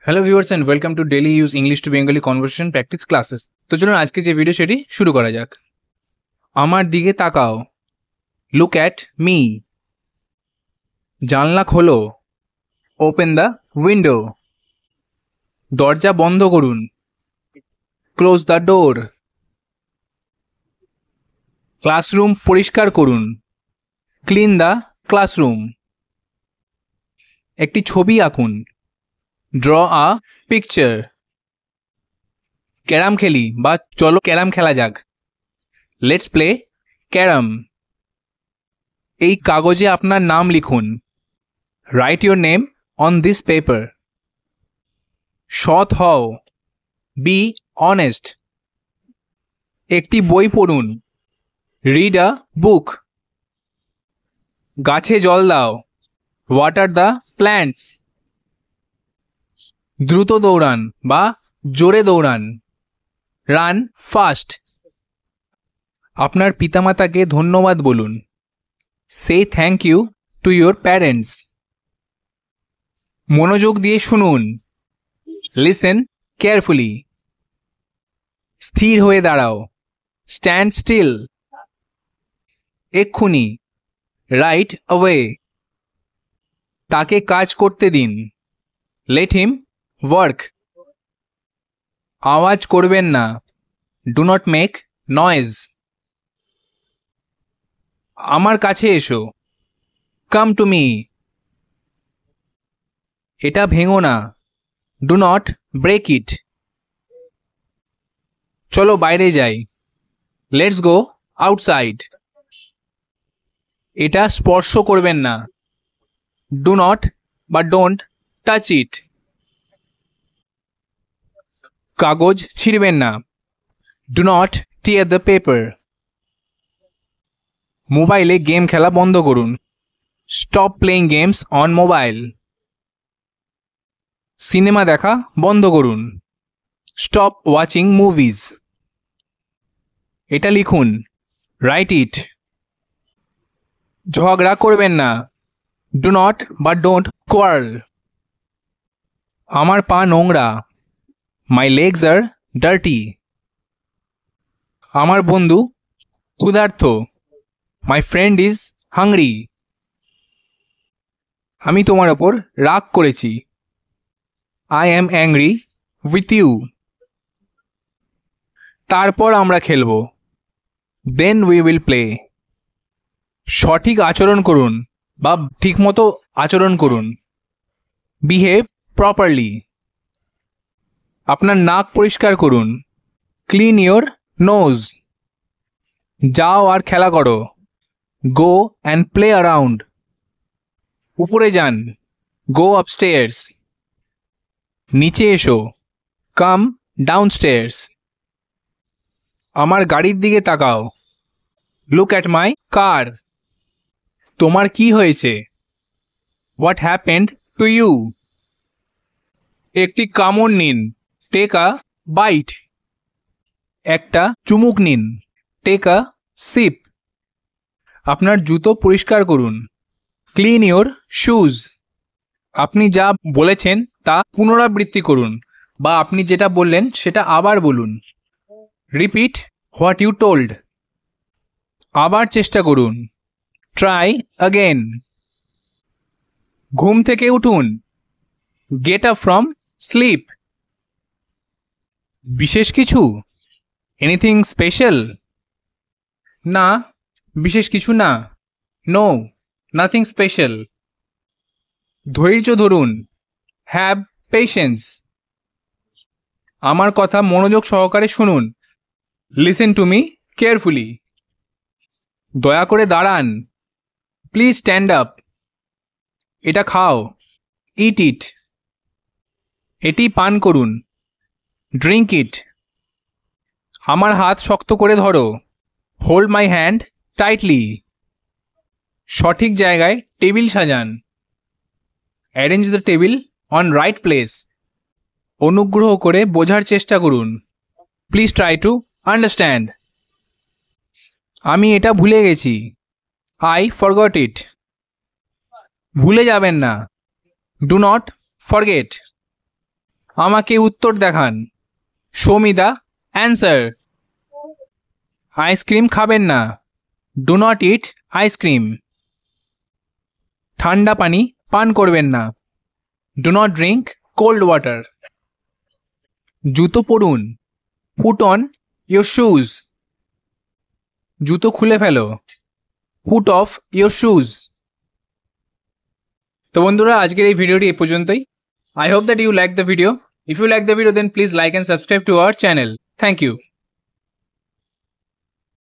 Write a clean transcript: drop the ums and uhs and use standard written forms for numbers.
Hello viewers and welcome to daily use English to Bengali conversation practice classes. তো চলুন আজকে যে video সেটি শুরু করা যাক। আমার দিকে তাকাও, লুক অ্যাট মি। জানলা খোলো, ওপেন দ্য উইন্ডো। দরজা বন্ধ করুন, ক্লোজ দ্য ডোর। ক্লাসরুম পরিষ্কার করুন, ক্লিন দ্য ক্লাসরুম। একটি ছবি আঁকুন, ড্র আ পিকচার। ক্যারাম খেলি বা চলো ক্যারাম খেলা যাক, লেটস প্লে ক্যারাম। এই কাগজে আপনার নাম লিখুন, right your name on this paper. সৎ হও, বি অনেস্ট। একটি বই পড়ুন, রিড আ বুক। গাছে জল দাও, ওয়াটার দ্য প্ল্যান্টস। দ্রুত দৌড়ান বা জোরে দৌড়ান, রান ফাস্ট। আপনার পিতামাতাকে ধন্যবাদ বলুন, সে thank you to your parents. মনোযোগ দিয়ে শুনুন, লিসেন কেয়ারফুলি। স্থির হয়ে দাঁড়াও, স্ট্যান্ড স্টিল। এক্ষুনি, রাইট অ্যাওয়ে। তাকে কাজ করতে দিন, লেট হিম ওয়ার্ক। আওয়াজ করবেন না, ডু নট মেক নয়েজ। আমার কাছে এসো, কাম টু মি। এটা ভেঙো না, ডু নট ব্রেক ইট। চলো বাইরে যাই, লেটস গো আউটসাইড। এটা স্পর্শ করবেন না, ডু নট বা ডোন্ট টাচ ইট। কাগজ ছিঁড়বেন না, do not tear the paper. মোবাইলে গেম খেলা বন্ধ করুন, stop playing games on mobile. Cinema দেখা বন্ধ করুন, স্টপ ওয়াচিং মুভিজ। এটা লিখুন, রাইট ইট। ঝগড়া করবেন না, ডু নট বা ডোন্ট কোয়ার্ল। আমার পা নোংরা, মাই লেগস আর ডার্টি। আমার বন্ধু ক্ষুধার্ত, মাই ফ্রেন্ড ইজ হাংরি। আমি তোমার ওপর রাগ করেছি, I am angry with you. তারপর আমরা খেলব, দেন উই উইল প্লে। সঠিক আচরণ করুন বা ঠিকমতো আচরণ করুন, বিহেভ প্রপারলি। আপনার নাক পরিষ্কার করুন, ক্লিন ইয়োর নোজ। যাও আর খেলা করো, গো অ্যান্ড প্লে অ্যারাউন্ড। উপরে যান, গো আপস্টেয়ার্স। নিচে এসো, কাম ডাউনস্টেয়ার্স। আমার গাড়ির দিকে তাকাও, লুক অ্যাট মাই কার। তোমার কি হয়েছে, হোয়াট হ্যাপেন্ড টু ইউ। একটি কামড় নিন, টেক আ বাইট। একটা চুমুক নিন, টেক আ সিপ। আপনার জুতো পরিষ্কার করুন, ক্লিন ইয়োর শুজ। আপনি যা বলেছেন তা পুনরাবৃত্তি করুন বা আপনি যেটা বললেন সেটা আবার বলুন, রিপিট হোয়াট ইউ টোল্ড। আবার চেষ্টা করুন, ট্রাই অ্যাগেন। ঘুম থেকে উঠুন, গেট আপ ফ্রম স্লিপ। বিশেষ কিছু, এনিথিং স্পেশাল। না, বিশেষ কিছু না, নো নাথিং স্পেশাল। ধৈর্য ধরুন, হ্যাভ পেশেন্স। আমার কথা মনোযোগ সহকারে শুনুন, লিসেন টু মি কেয়ারফুলি। দয়া করে দাঁড়ান, প্লিজ স্ট্যান্ড আপ। এটা খাও, ইট ইট। এটি পান করুন, ড্রিঙ্ক ইট। আমার হাত শক্ত করে ধরো, হোল্ড মাই হ্যান্ড টাইটলি। সঠিক জায়গায় টেবিল সাজান, arrange the table on right place. অনুগ্রহ করে বোঝার চেষ্টা করুন, প্লিজ ট্রাই টু আন্ডারস্ট্যান্ড। আমি এটা ভুলে গেছি, আই ফরগট ইট। ভুলে যাবেন না, ডু নট ফরগেট। আমাকে উত্তর দেখান। Show me the answer. Ice cream খাবেন না। Do not eat ice cream. ঠান্ডা পানি পান করবেন না। Do not drink cold water. জুতো পরুন। Put on your shoes. জুতো খুলে ফেলো। Put off your shoes. তো বন্ধুরা, আজকের এই ভিডিওটি এই পর্যন্তই। I hope that you like the video. If you like the video then please like and subscribe to our channel. Thank you.